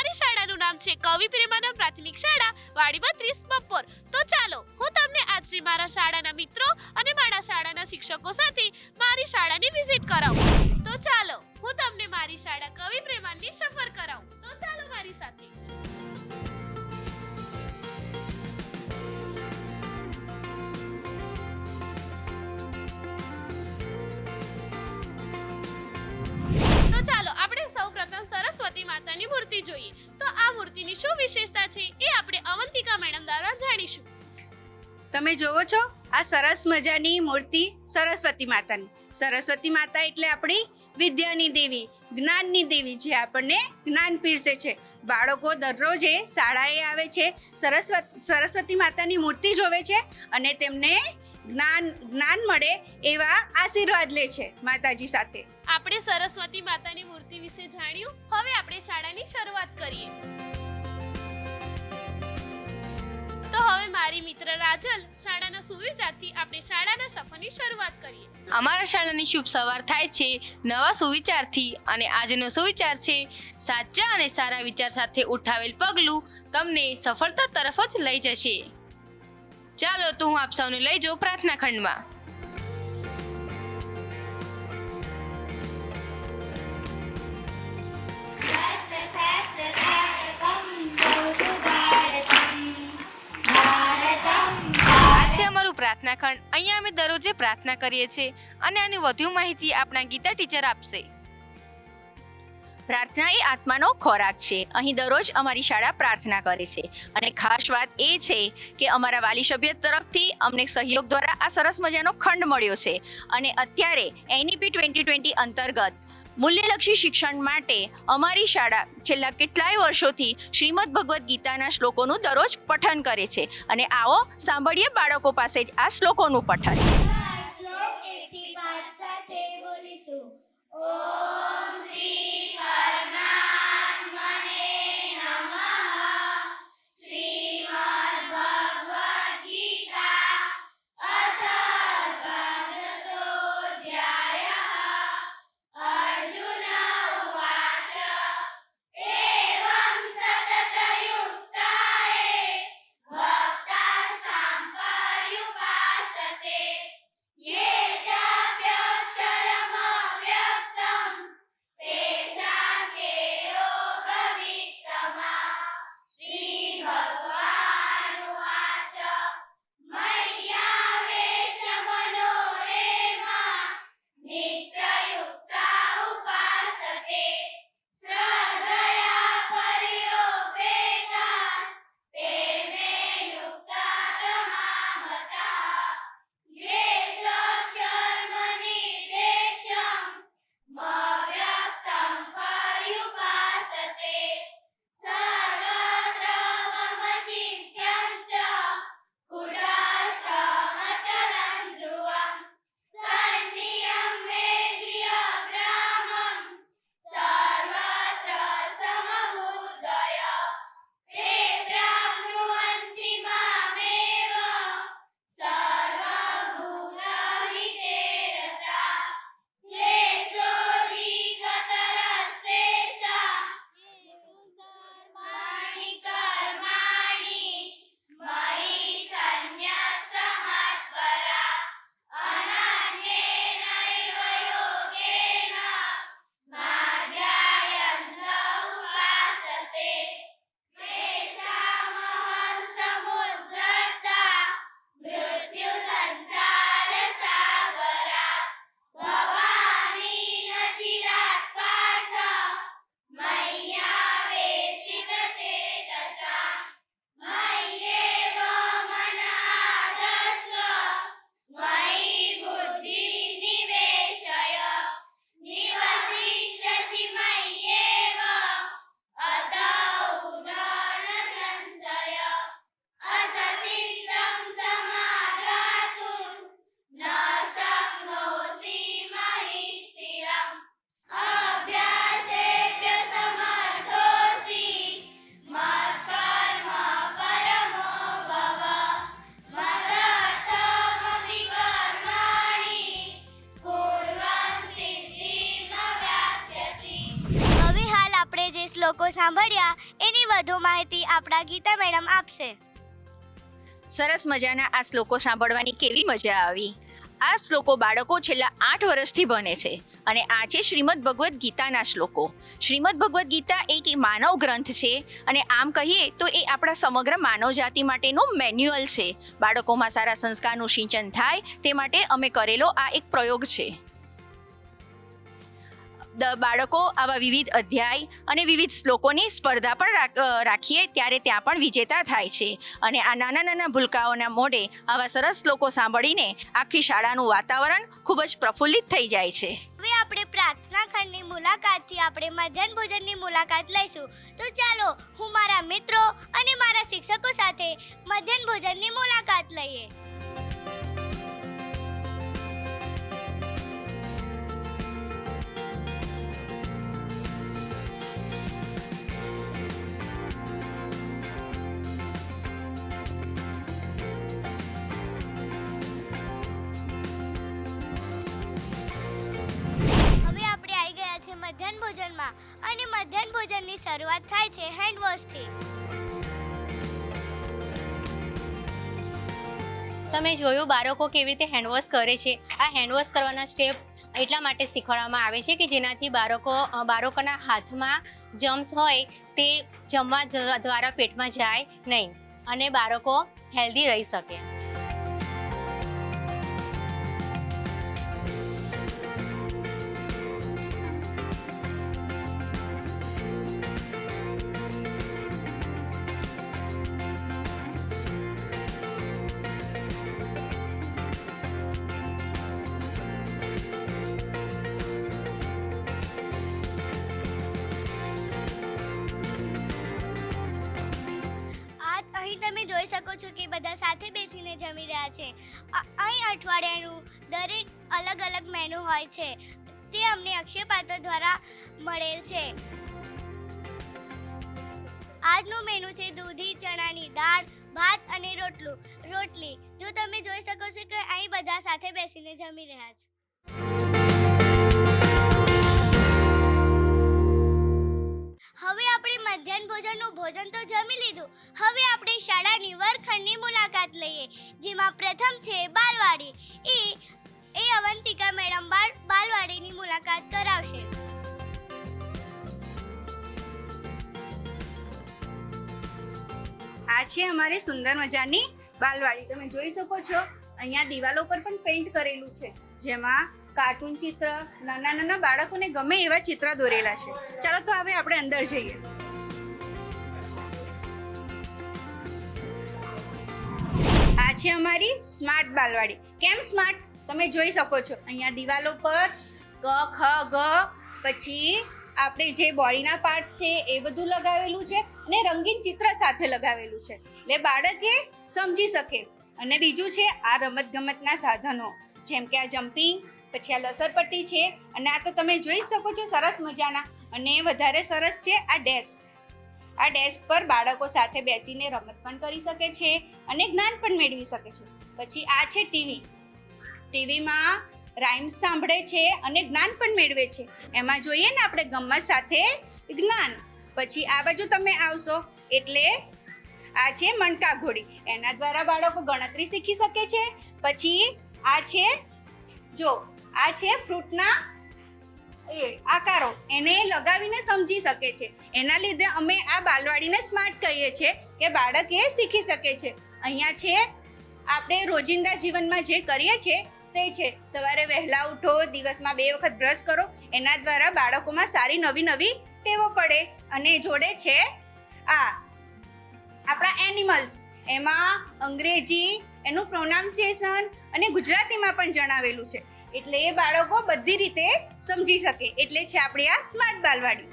મારી શાળાનું નામ છે કવિ પ્રેમાનંદ પ્રાથમિક શાળા વાડી 32 બપોર. તો ચાલો હું તમને આજથી મારા શાળાના મિત્રો અને મારા શાળાના શિક્ષકો સાથે મારી શાળાની વિઝિટ કરાવું. તો ચાલો હું તમને મારી શાળા કવિ પ્રેમાનંદની સફર કરાવું. તો ચાલો મારી સાથે. તો ચાલો આપણે સૌપ્રથમ સરસ્વતી માતાની મૂર્તિ જોઈએ. તો આ મૂર્તિની શું વિશેષતા છે એ આપણે અવંતિકા મેડમ દ્વારા જાણીશું. તમે જોવો છો આ સરસ મજાની મૂર્તિ સરસ્વતી માતાની. સરસ્વતી માતા એટલે આપણી વિદ્યાની દેવી, જ્ઞાનની દેવી, જે આપણને જ્ઞાન પીરસે છે. બાળકો દરરોજ શાળાએ આવે છે, સરસ્વતી માતાની મૂર્તિ જોવે છે અને તેમને જ્ઞાન મળે એવા આશીર્વાદ લે છે માતાજી સાથે. આપણે સરસ્વતી માતાની મૂર્તિ વિશે જાણ્યું. હવે આપણે શાળાની શરૂઆત કરીએ. તો હવે મારી મિત્ર રાજલ શાળાના સુવિચારથી આપણે શાળાના સફરની શરૂઆત કરીએ. અમારા શાળાની શુભ સવાર થાય છે નવા સુવિચારથી, અને આજનો સુવિચાર છે સાચા અને સારા વિચાર સાથે ઉઠાવેલ પગલું તમને સફળતા તરફ જ લઈ જશે. ચાલો તો હું આપ સૌને લઈ જાઉં પ્રાર્થના ખંડમાં. આ છે અમારું પ્રાર્થના ખંડ. અહીંયા અમે દરરોજે પ્રાર્થના કરીએ છીએ અને આની વધુ માહિતી આપણા ગીતા ટીચર આપશે. પ્રાર્થના એ આત્માનો ખોરાક છે. અહીં દરરોજ અમારી શાળા પ્રાર્થના કરે છે અને ખાસ વાત એ છે કે અમારા વાલી સભ્ય તરફથી અમને સહયોગ દ્વારા આ સરસ મજાનો ખંડ મળ્યો છે. અને અત્યારે NEP 2020 અંતર્ગત મૂલ્યલક્ષી શિક્ષણ માટે અમારી શાળા છેલ્લા કેટલાય વર્ષોથી શ્રીમદ ભગવદ્ ગીતાના શ્લોકોનું દરરોજ પઠન કરે છે. અને આવો સાંભળીએ બાળકો પાસે જ આ શ્લોકોનું પઠન. સાંભળ્યા એની વધુ માહિતી આપણા ગીતા મેડમ આપશે. સરસ મજાના આ શ્લોકો સાંભળવાની કેવી મજા આવી. આ શ્લોકો બાળકો છેલ્લા 8 વર્ષથી ભણે છે અને આ છે શ્રીમદ ભગવદ્ ગીતાના શ્લોકો. શ્રીમદ ભગવદ્ ગીતા એક માનવ ગ્રંથ છે અને આમ કહીએ તો એ આપણા સમગ્ર માનવ જાતિ માટેનું મેન્યુઅલ છે. બાળકોમાં સારા સંસ્કારનું સિંચન થાય તે માટે અમે કરેલો આ એક પ્રયોગ છે. બાળકો આવા વિવિધ અધ્યાય અને વિવિધ શ્લોકોની સ્પર્ધા પણ રાખીએ ત્યારે ત્યાં પણ વિજેતા થાય છે અને આ નાના નાના ભૂલકાઓના મોઢે આવા સરસ શ્લોકો સાંભળીને આખી શાળાનું વાતાવરણ ખૂબ જ પ્રફુલ્લિત થઈ જાય છે. હવે આપણે પ્રાર્થના ખંડની મુલાકાતથી આપણે મધ્યાહન ભોજનની મુલાકાત લઈશું. તો ચાલો હું મારા મિત્રો અને મારા શિક્ષકો સાથે મધ્યાહન ભોજનની મુલાકાત લઈએ. મધ્યાહન ભોજનમાં અને મધ્યાહન ભોજનની શરૂઆત થાય છે હેન્ડવોશથી. તમે જોયું બાળકો કેવી રીતે હેન્ડવોશ કરે છે. આ હેન્ડવોશ કરવાના સ્ટેપ એટલા માટે શીખવાડવામાં આવે છે કે જેનાથી બાળકોના હાથમાં જમ્સ હોય તે જમવા દ્વારા પેટમાં જાય નહીં અને બાળકો હેલ્ધી રહી શકે. અહીં તમે જોઈ શકો છો કે બધા સાથે બેસીને જમી રહ્યા છે. અહીં અઠવાડિયાનું દરેક અલગ અલગ મેનુ હોય છે. તે અમને અક્ષય પાત્ર દ્વારા મળેલ છે. આજનું મેનુ છે દૂધી ચણાની દાળ, ભાત અને રોટલી. જો તમે જોઈ શકો છો કે અહીં બધા સાથે બેસીને જમી રહ્યા છે. હવે આપણે મધ્યાહન ભોજનનું ભોજન તો જમી લીધું. હવે આપણે શાળાની વર્ગખંડની મુલાકાત લઈએ, જેમાં પ્રથમ છે બાલવાડી. એ અવંતિકા મેડમ બાલવાડીની મુલાકાત કરાવશે. આ છે અમારી સુંદર મજાની બાલવાડી. તમે જોઈ શકો છો અહીંયા દિવાલો પર પણ પેઇન્ટ કરેલું છે, જેમાં કાર્ટૂન ચિત્ર, નાના નાના બાળકોને ગમે એવા ચિત્ર દોરેલા છે. ચાલો તો હવે આપણે અંદર જઈએ. આ છે અમારી સ્માર્ટ બાલવાડી. કેમ સ્માર્ટ? તમે જોઈ શકો છો અહીંયા દિવાલો પર ક, ખ, ગ, પછી આપણે જે બોડીના પાર્ટ્સ છે એ બધું લગાવેલું છે અને રંગીન ચિત્ર સાથે લગાવેલું છે, એટલે બાળકે સમજી શકે. અને બીજું છે આ રમતગમતના સાધનો, જેમ કે આ જમ્પિંગ, પછી આ લસરપટ્ટી છે, અને આ તો તમે જોઈ શકો છો સરસ મજાના. અને વધારે સરસ છે આ ડેસ્ક. આ ડેસ્ક પર બાળકો સાથે બેસીને રમત પણ કરી શકે છે અને જ્ઞાન પણ મેળવી શકે છે. પછી આ છે ટીવી. ટીવીમાં રાઇમ્સ સાંભળે છે અને જ્ઞાન પણ મેળવે છે. એમાં જોઈએ ને આપણે ગમ્મત સાથે જ્ઞાન. પછી આ બાજુ તમે આવશો એટલે આ છે મણકા ઘોડી. એના દ્વારા બાળકો ગણતરી શીખી શકે છે. પછી આ છે આ છે ફ્રૂટના આકારો, એને લગાવીને સમજી શકે છે. એના લીધે અમે આ બાલવાડીને સ્માર્ટ કહીએ છીએ કે બાળક એ શીખી શકે છે. અહીંયા છે આપણે રોજિંદા જીવનમાં જે કરીએ છીએ તે છે સવારે વહેલા ઉઠો, દિવસમાં 2 વખત બ્રશ કરો. એના દ્વારા બાળકોમાં સારી નવી ટેવો પડે. અને જોડે છે આ આપણા એનિમલ્સ, એમાં અંગ્રેજી એનું પ્રોનાઉન્સિએશન અને ગુજરાતીમાં પણ જણાવેલું છે, એટલે એ બાળકો બધી રીતે સમજી શકે. એટલે છે આપણી આ સ્માર્ટ બાલવાડી.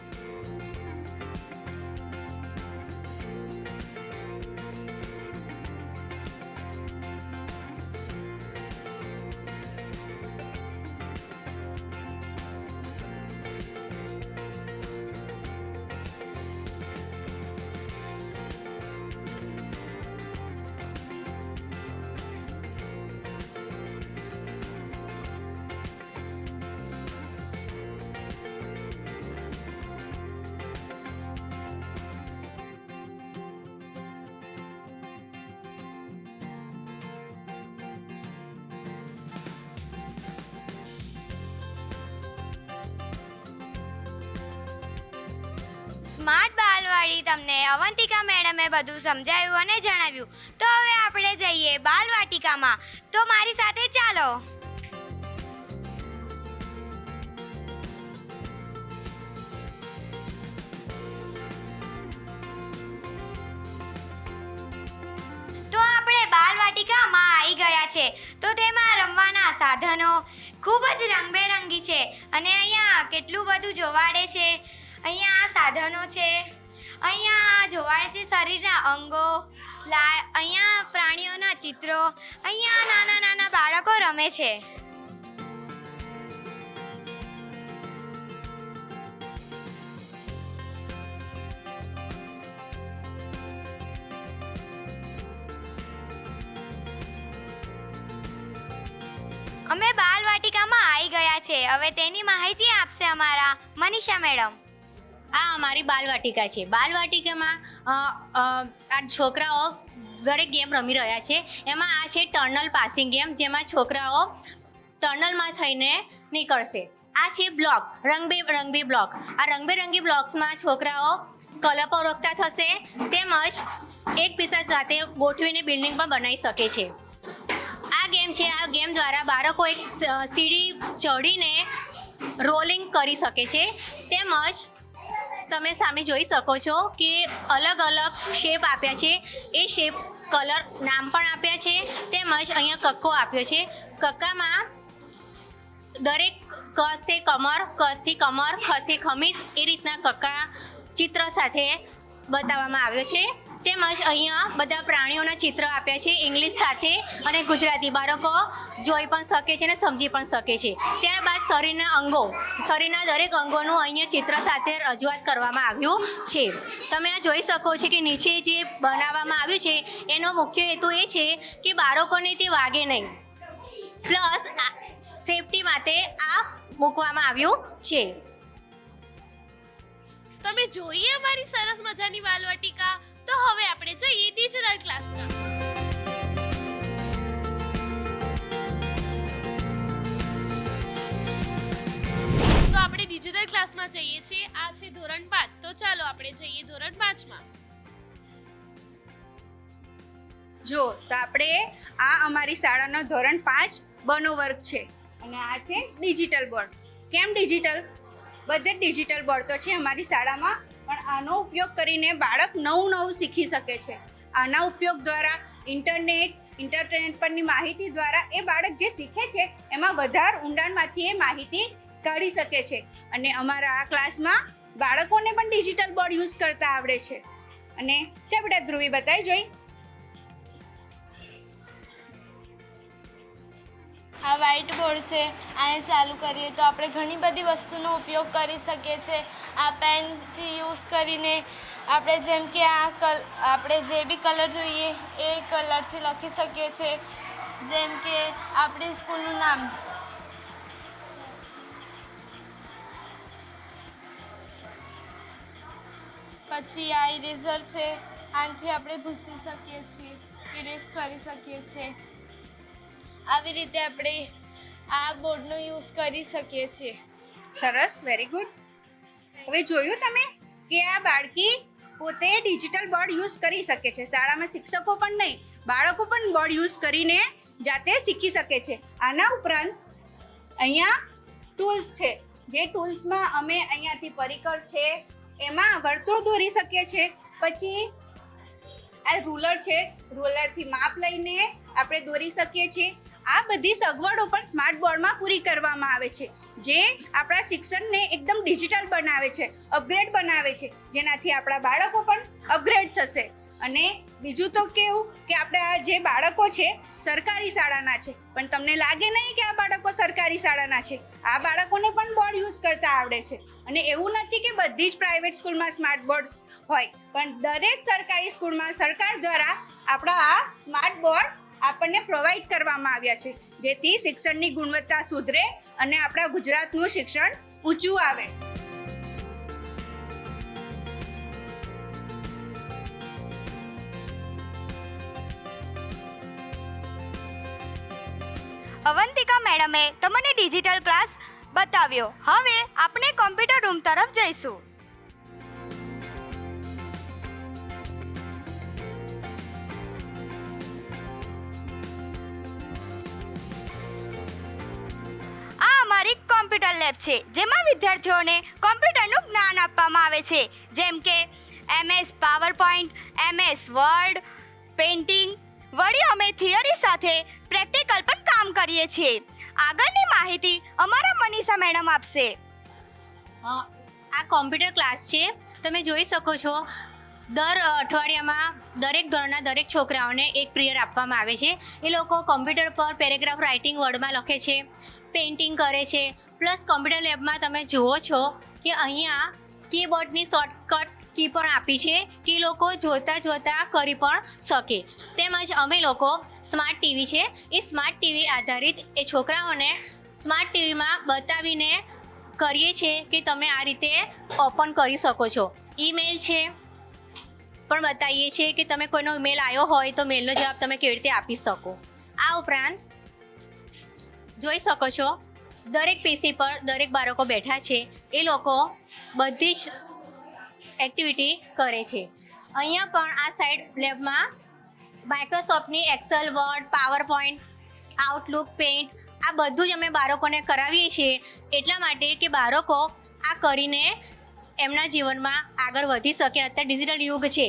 સ્માર્ટ બાલવાડી તમને અવંતિકા મેડમે બધું સમજાવ્યું અને જણાવ્યું. તો હવે આપણે જઈએ બાલવાટિકામાં. તો મારી સાથે ચાલો. તો આપણે બાલવાટિકામાં આવી ગયા છે. તો તેમાં રમવાના સાધનો ખૂબ જ રંગબેરંગી છે અને અહીંયા કેટલું બધું જોવાડે છે. અહીંયા આ સાધનો છે, અહીંયા જોવાડે છે શરીરના અંગો, અહીંયા પ્રાણીઓના ચિત્રો, અહીંયા નાના નાના બાળકો રમે છે. અમે બાલવાટિકામાં આવી ગયા છે. હવે તેની માહિતી આપશે અમારા મનીષા મેડમ. આ અમારી બાલવાટિકા છે. બાલવાટિકામાં આ છોકરાઓ દરેક ગેમ રમી રહ્યા છે. એમાં આ છે ટર્નલ પાસિંગ ગેમ, જેમાં છોકરાઓ ટર્નલમાં થઈને નીકળશે. આ છે બ્લોક, રંગબેરંગી બ્લોક. આ રંગબેરંગી બ્લોક્સમાં છોકરાઓ કલપો રોકતા થશે, તેમજ એકબીજા સાથે ગોઠવીને બિલ્ડિંગ પણ બનાવી શકે છે. આ ગેમ છે. આ ગેમ દ્વારા બાળકો એક સીડી ચડીને રોલિંગ કરી શકે છે. તેમજ તમે સામે જોઈ શકો છો કે અલગ અલગ શેપ આપ્યા છે. એ શેપ કલર નામ પણ આપ્યા છે. તેમજ અહીંયા કક્કો આપ્યો છે. કક્કામાં દરેક ક છે કમર, કથી કમર, ખથી ખમીસ, એ રીતના કક્કા ચિત્ર સાથે બતાવવામાં આવ્યો છે. તેમજ અહીંયા બધા પ્રાણીઓના ચિત્ર આપ્યા છે ઇંગ્લિશ સાથે અને ગુજરાતી. બાળકો જોઈ પણ શકે છે અને સમજી પણ શકે છે. ત્યારબાદ શરીરના દરેક અંગોનું અહીંયા ચિત્ર સાથે રજૂઆત કરવામાં આવ્યું છે. તમે આ જોઈ શકો છો કે નીચે જે બનાવવામાં આવ્યું છે એનો મુખ્ય હેતુ એ છે કે બાળકોને તે વાગે નહીં, પ્લસ સેફટી માટે આ મૂકવામાં આવ્યું છે. તમે જોઈએ અમારી સરસ મજાની બાલવાટિકા. તો હવે આપણે જઈએ ડિજિટલ ક્લાસમાં. તો આપણે ડિજિટલ ક્લાસમાં જઈએ છીએ. આ છે ધોરણ 5. તો ચાલો આપણે જઈએ ધોરણ 5માં. જો તો આપણે આ અમારી શાળાનો ધોરણ 5 બનો વર્ગ છે અને આ છે ડિજિટલ બોર્ડ. કેમ ડિજિટલ? બધે ડિજિટલ બોર્ડ તો છે અમારી શાળામાં, પણ આનો ઉપયોગ કરીને બાળક નવું શીખી શકે છે. આના ઉપયોગ દ્વારા ઇન્ટરનેટ પરની માહિતી દ્વારા એ બાળક જે શીખે છે એમાં વધારે ઊંડાણમાંથી એ માહિતી કાઢી શકે છે. અને અમારા આ ક્લાસમાં બાળકોને પણ ડિજિટલ બોર્ડ યુઝ કરતા આવડે છે. અને ચા બેટા ધ્રુવી બતાવી જોઈ. આ વ્હાઇટ બોર્ડ છે. આને ચાલુ કરીએ તો આપણે ઘણી બધી વસ્તુનો ઉપયોગ કરી શકીએ છીએ. આ પેનથી યુઝ કરીને આપણે જેમ કે આપણે જે બી કલર જોઈએ એ કલરથી લખી શકીએ છીએ. જેમ કે આપણી સ્કૂલનું નામ. પછી આ ઇરેઝર છે. આનાથી આપણે ભૂસી શકીએ છીએ, ઇરેઝ કરી શકીએ છીએ. આવી રીતે આપણે આ બોર્ડનો યુઝ કરી શકીએ છીએ. સરસ, વેરી ગુડ. હવે જોયું તમે કે આ બાળકી પોતે ડિજિટલ બોર્ડ યુઝ કરી શકે છે. શાળામાં શિક્ષકો પણ નહીં, બાળકો પણ બોર્ડ યુઝ કરીને જાતે શીખી શકે છે. આના ઉપરાંત અહીંયા ટૂલ્સ છે. જે ટૂલ્સમાં અમે અહીંયાથી પરિકર છે એમાં વર્તુળ દોરી શકીએ છીએ. પછી આ રૂલર છે, રૂલરથી માપ લઈને આપણે દોરી શકીએ છીએ. આ બધી સગવડો પણ સ્માર્ટ બોર્ડમાં પૂરી કરવામાં આવે છે, જે આપણા શિક્ષણને એકદમ ડિજિટલ બનાવે છે, અપગ્રેડ બનાવે છે, જેનાથી આપણા બાળકો પણ અપગ્રેડ થશે. અને બીજું તો કેવું કે આપણા જે બાળકો છે સરકારી શાળાના છે, પણ તમને લાગે નહીં કે આ બાળકો સરકારી શાળાના છે. આ બાળકોને પણ બોર્ડ યુઝ કરતા આવડે છે. અને એવું નથી કે બધી જ પ્રાઇવેટ સ્કૂલમાં સ્માર્ટ બોર્ડ હોય, પણ દરેક સરકારી સ્કૂલમાં સરકાર દ્વારા આપણા આ સ્માર્ટ બોર્ડ આપણને પ્રોવાઈડ કરવામાં આવ્યા છે, જેથી શિક્ષણની ગુણવત્તા સુધરે અને આપણા ગુજરાતનું શિક્ષણ ઊંચું આવે. અવંતિકા મેડમે તમને ડિજિટલ ક્લાસ બતાવ્યો. હવે આપણે કોમ્પ્યુટર રૂમ તરફ જઈશું. લેબ છે, જેમાં વિદ્યાર્થીઓને કોમ્પ્યુટરનું જ્ઞાન આપવામાં આવે છે, જેમ કે MS PowerPoint, MS word, painting. વળી અમે થિયરી સાથે પ્રેક્ટિકલ પણ કામ કરીએ છીએ. આગળની માહિતી અમારા મનીષા મેડમ આપશે. આ કોમ્પ્યુટર ક્લાસ છે. તમે જોઈ શકો છો દર અઠવાડિયામાં દરેક ધોરણના દરેક છોકરાઓને એક પિરિયડ આપવામાં આવે છે. એ લોકો કોમ્પ્યુટર પર પેરેગ્રાફ રાઇટિંગ વર્ડમાં લખે છે, પેઇન્ટિંગ કરે છે. પ્લસ કોમ્પ્યુટર લેબમાં તમે જુઓ છો કે અહીંયા કીબોર્ડની શોર્ટકટ કી પણ આપી છે કે એ લોકો જોતાં કરી પણ શકે. તેમજ અમે લોકો સ્માર્ટ ટીવી છે, એ સ્માર્ટ ટીવી આધારિત એ છોકરાઓને સ્માર્ટ ટીવીમાં બતાવીને કરીએ છીએ કે તમે આ રીતે ઓપન કરી શકો છો. ઈમેલ છે પણ બતાવીએ છીએ કે તમે કોઈનો ઈમેલ આવ્યો હોય તો મેલનો જવાબ તમે કેવી રીતે આપી શકો. આ ઉપરાંત જોઈ શકો છો દરેક પીસી પર દરેક બાળકો બેઠા છે, એ લોકો બધી જ એક્ટિવિટી કરે છે. અહીંયા પણ આ સાઈડ લેબમાં માઇક્રોસોફ્ટની Excel, Word, PowerPoint, Outlook, Paint આ બધું જ અમે બાળકોને કરાવીએ છીએ એટલા માટે કે બાળકો આ કરીને એમના જીવનમાં આગળ વધી શકે. અત્યારે ડિજિટલ યુગ છે,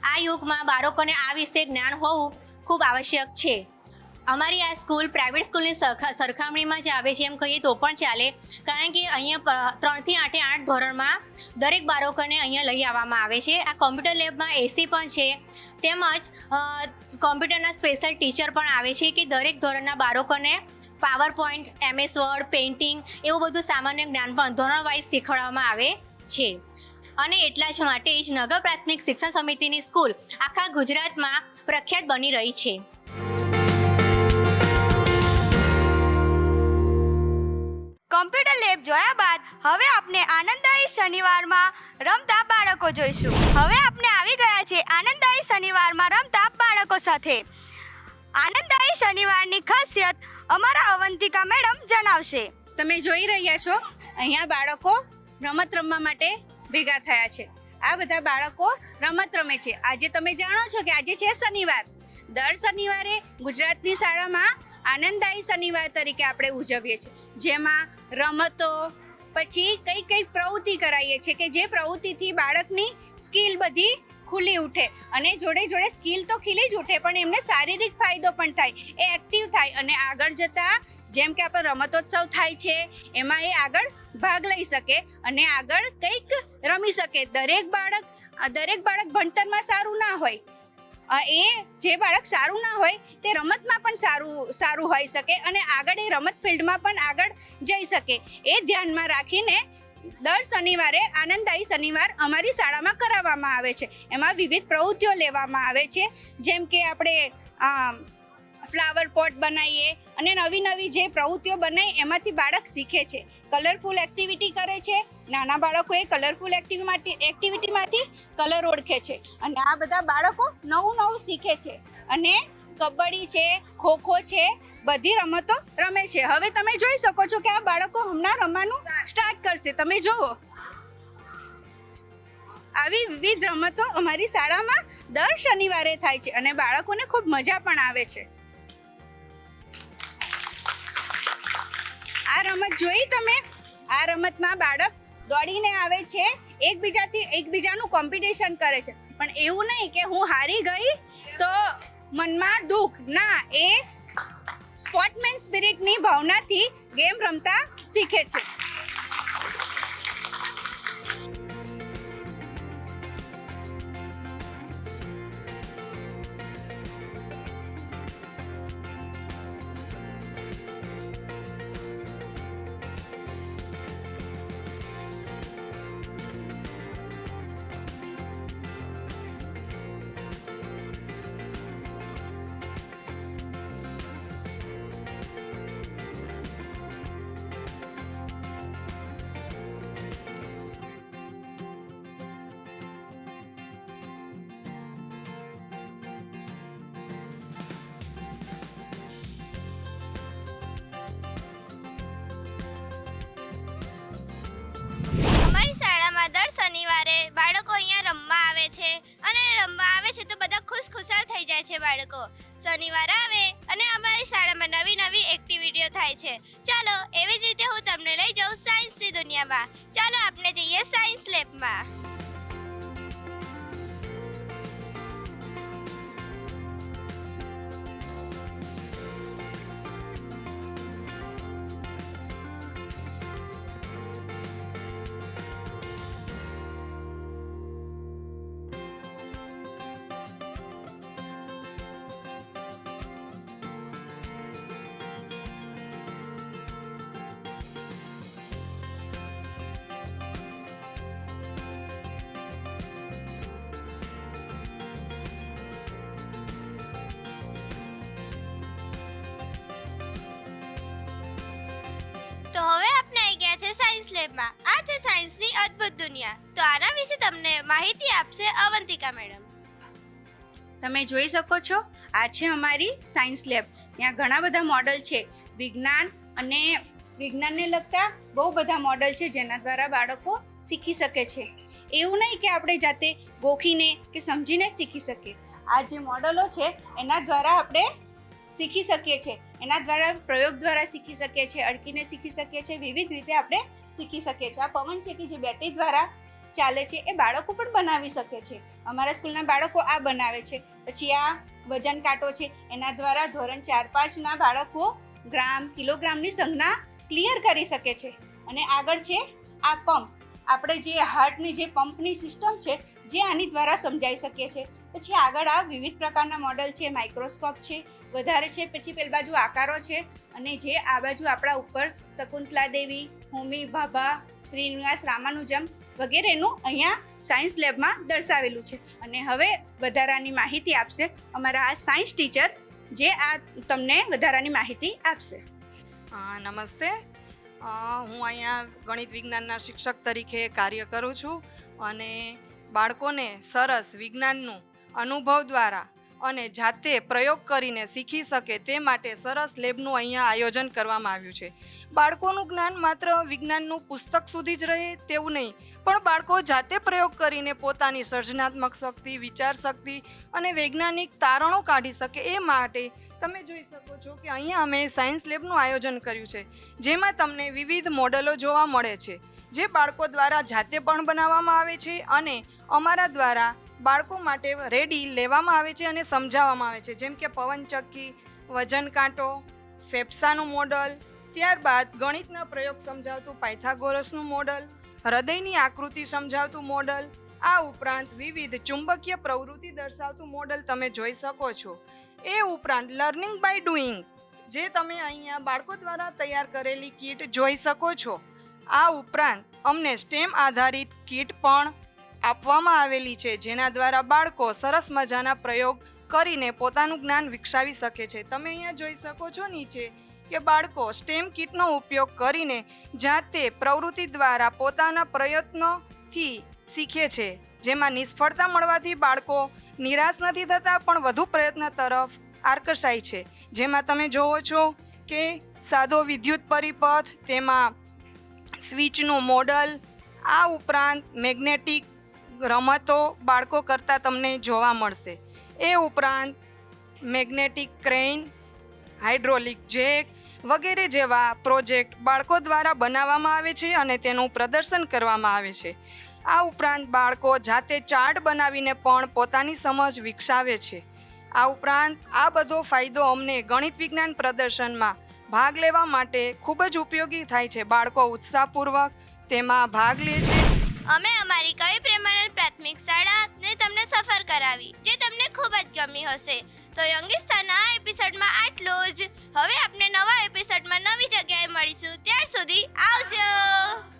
આ યુગમાં બાળકોને આ વિશે જ્ઞાન હોવું ખૂબ આવશ્યક છે. અમારી આ સ્કૂલ પ્રાઇવેટ સ્કૂલની સરખામણીમાં જ આવે છે એમ કહીએ તો પણ ચાલે, કારણ કે અહીંયા 3 થી 8 ધોરણમાં દરેક બાળકોને અહીંયા લઈ આવવામાં આવે છે. આ કોમ્પ્યુટર લેબમાં એસી પણ છે, તેમજ કોમ્પ્યુટરના સ્પેશિયલ ટીચર પણ આવે છે કે દરેક ધોરણના બાળકોને પાવરપોઈન્ટ, MS વર્ડ, પેઇન્ટિંગ એવું બધું સામાન્ય જ્ઞાન પણ ધોરણ વાઇઝ શીખવાડવામાં આવે છે. અને એટલા જ માટે જ નગર પ્રાથમિક શિક્ષણ સમિતિની સ્કૂલ આખા ગુજરાતમાં પ્રખ્યાત બની રહી છે. કોમ્પ્યુટર લેબ જોયા બાદ હવે આપણે આનંદદાયી શનિવારમાં રમતા બાળકો જોઈશું. હવે આપણે આવી ગયા છે આનંદદાયી શનિવારમાં રમતા બાળકો સાથે. આનંદદાયી શનિવારની ખાસિયત અમારા અવંતિકા મેડમ જણાવશે. તમે જોઈ રહ્યા છો અહીંયા બાળકો રમત રમવા માટે ભેગા થયા છે. આ બધા બાળકો રમત રમે છે. આજે તમે જાણો છો કે આજે છે શનિવાર. દર શનિવારે ગુજરાતની શાળામાં આનંદદાયી શનિવાર તરીકે આપણે ઉજવીએ છીએ, જેમાં રમતો પછી કઈ પ્રવૃત્તિ કરાવીએ છીએ કે જે પ્રવૃત્તિથી બાળકની સ્કિલ બધી ખુલી ઉઠે અને જોડે સ્કિલ તો ખીલી જ ઉઠે પણ એમને શારીરિક ફાયદો પણ થાય, એ એક્ટિવ થાય અને આગળ જતાં જેમ કે આપણે રમતોત્સવ થાય છે એમાં એ આગળ ભાગ લઈ શકે અને આગળ કંઈક રમી શકે. દરેક બાળક ભણતરમાં સારું ના હોય, એ જે બાળક સારું ના હોય તે રમતમાં પણ સારું હોઈ શકે અને આગળ એ રમત ફિલ્ડમાં પણ આગળ જઈ શકે. એ ધ્યાનમાં રાખીને દર શનિવારે આનંદદાયી શનિવાર અમારી શાળામાં કરાવવામાં આવે છે. એમાં વિવિધ પ્રવૃત્તિઓ લેવામાં આવે છે, જેમ કે આપણે ફ્લાવર પોટ બનાવીએ અને નવી જે પ્રવૃત્તિઓ બનાવી એમાંથી બાળક શીખે છે. કલરફુલ એક્ટિવિટી કરે છે. નાના બાળકો એ કલરફુલ એક્ટિવિટીમાંથી કલર ઓળખે છે અને આ બધા બાળકો નવું શીખે છે અને કબડ્ડી છે, ખોખો છે, બધી રમતો રમે છે. હવે તમે જોઈ શકો છો કે આ બાળકો હમણાં રમવાનું સ્ટાર્ટ કરશે. તમે જુઓ આવી વિવિધ રમતો અમારી શાળામાં દર શનિવારે થાય છે અને બાળકોને ખૂબ મજા પણ આવે છે. આ રમત જોઈ તમે? આ રમતમાં બાળક દોડીને આવે છે, એકબીજાનું કોમ્પિટિશન કરે છે, પણ એવું નહીં કે હું હારી ગઈ તો મનમાં દુઃખ ના, એ સ્પોર્ટમેન સ્પિરિટની ભાવનાથી ગેમ રમતા શીખે છે. અમારી શાળામાં દર શનિવારે બાળકો અહીંયા રમવા આવે છે અને રમવા આવે છે તો બધા ખુશખુશાલ થઈ જાય છે બાળકો. શનિવાર આવે અને અમારી શાળામાં નવી નવી એક્ટિવિટીઓ થાય છે. ચાલો એવી જ રીતે હું તમને લઈ જાઉં સાયન્સની દુનિયામાં. ચાલો આપણે જઈએ સાયન્સ લેબમાં. તો હવે આપણે આવી ગયા છે સાયન્સ લેબમાં. આ છે સાયન્સની અદ્ભુત દુનિયા. તો આના વિશે તમને માહિતી આપશે અવંતિકા મેડમ. તમે જોઈ શકો છો આ છે અમારી સાયન્સ લેબ. ત્યાં ઘણા બધા મોડલ છે. વિજ્ઞાન અને વિજ્ઞાનને લગતા બહુ બધા મોડલ છે જેના દ્વારા બાળકો શીખી શકે છે. એવું નહીં કે આપણે જાતે ગોખીને કે સમજીને શીખી શકીએ. આ જે મોડલો છે એના દ્વારા આપણે શીખી શકીએ છીએ. એના દ્વારા પ્રયોગ દ્વારા શીખી શકીએ છીએ, અડકીને શીખી શકીએ છીએ, વિવિધ રીતે આપણે શીખી શકીએ છીએ. આ પવન ચક્કી જે બેટરી દ્વારા ચાલે છે એ બાળકો પણ બનાવી શકે છે. અમારા સ્કૂલના બાળકો આ બનાવે છે. પછી આ વજન કાંટો છે એના દ્વારા ધોરણ 4-5ના બાળકો ગ્રામ કિલોગ્રામની સંજ્ઞા ક્લિયર કરી શકે છે. અને આગળ છે આ પંપ. આપણે જે હાર્ટની જે પંપની સિસ્ટમ છે જે આની દ્વારા સમજાઈ શકીએ છીએ. પછી આગળ આ વિવિધ પ્રકારના મોડલ છે. માઇક્રોસ્કોપ છે, વધારે છે. પછી પેલી બાજુ આકારો છે અને જે આ બાજુ આપણા ઉપર શકુંતલા દેવી, હોમી ભાભા, શ્રીનિવાસ રામાનુજમ વગેરેનું અહીંયા સાયન્સ લેબમાં દર્શાવેલું છે. અને હવે વધારાની માહિતી આપશે અમારા આ સાયન્સ ટીચર જે આ તમને વધારાની માહિતી આપશે. નમસ્તે. હું અહીંયા ગણિત વિજ્ઞાનના શિક્ષક તરીકે કાર્ય કરું છું અને બાળકોને સરસ વિજ્ઞાનનું અનુભવ દ્વારા અને જાતે પ્રયોગ કરીને શીખી શકે તે માટે સરસ લેબનું અહીંયા આયોજન કરવામાં આવ્યું છે. બાળકોનું જ્ઞાન માત્ર વિજ્ઞાનનું પુસ્તક સુધી જ રહે તેવું નહીં, પણ બાળકો જાતે પ્રયોગ કરીને પોતાની સર્જનાત્મક શક્તિ, વિચાર શક્તિ અને વૈજ્ઞાનિક તારણો કાઢી શકે એ માટે તમે જોઈ શકો છો કે અહીંયા અમે સાયન્સ લેબનું આયોજન કર્યું છે, જેમાં તમને વિવિધ મોડલો જોવા મળે છે જે બાળકો દ્વારા જાતે પણ બનાવવામાં આવે છે અને અમારા દ્વારા બાળકો માટે રેડી લેવામાં આવે છે અને સમજાવવામાં આવે છે. જેમ કે પવનચક્કી, વજન કાંટો, ફેફસાનું મોડલ, ત્યારબાદ ગણિતના પ્રયોગ સમજાવતું પાયથાગોરસનું મોડલ, હૃદયની આકૃતિ સમજાવતું મોડલ, આ ઉપરાંત વિવિધ ચુંબકીય પ્રવૃત્તિ દર્શાવતું મોડલ તમે જોઈ શકો છો. એ ઉપરાંત લર્નિંગ બાય ડુઈંગ જે તમે અહીંયા બાળકો દ્વારા તૈયાર કરેલી કીટ જોઈ શકો છો. આ ઉપરાંત અમને સ્ટેમ આધારિત કીટ પણ આપવામાં આવેલી છે જેના દ્વારા બાળકો સરસ મજાના પ્રયોગ કરીને પોતાનું જ્ઞાન વિકસાવી શકે છે. તમે અહીંયા જોઈ શકો છો નીચે કે બાળકો સ્ટેમ કીટનો ઉપયોગ કરીને જાતે પ્રવૃત્તિ દ્વારા પોતાના પ્રયત્નોથી શીખે છે, જેમાં નિષ્ફળતા મળવાથી બાળકો નિરાશ નથી થતા પણ વધુ પ્રયત્ન તરફ આકર્ષાય છે. જેમાં તમે જોવો છો કે સાદો વિદ્યુત પરિપથ, તેમાં સ્વિચનું મોડલ, આ ઉપરાંત મેગ્નેટિક રમતો બાળકો કરતાં તમને જોવા મળશે. એ ઉપરાંત મેગ્નેટિક ક્રેન, હાઇડ્રોલિક જેક વગેરે જેવા પ્રોજેક્ટ બાળકો દ્વારા બનાવવામાં આવે છે અને તેનું પ્રદર્શન કરવામાં આવે છે. આ ઉપરાંત બાળકો જાતે ચાર્ટ બનાવીને પણ પોતાની સમજ વિકસાવે છે. આ ઉપરાંત આ બધો ફાયદો અમને ગણિત વિજ્ઞાન પ્રદર્શનમાં ભાગ લેવા માટે ખૂબ જ ઉપયોગી થાય છે. બાળકો ઉત્સાહપૂર્વક તેમાં ભાગ લે છે. અમે અમારી કવિ પ્રેમાનંદ પ્રાથમિક શાળાને તમને સફર કરાવી જે તમને ખૂબ જ ગમી હશે. તો યંગિસ્તાના આ એપિસોડમાં આટલું જ. હવે આપણે નવા એપિસોડમાં નવી જગ્યાએ મળીશું. ત્યાર સુધી આવજો.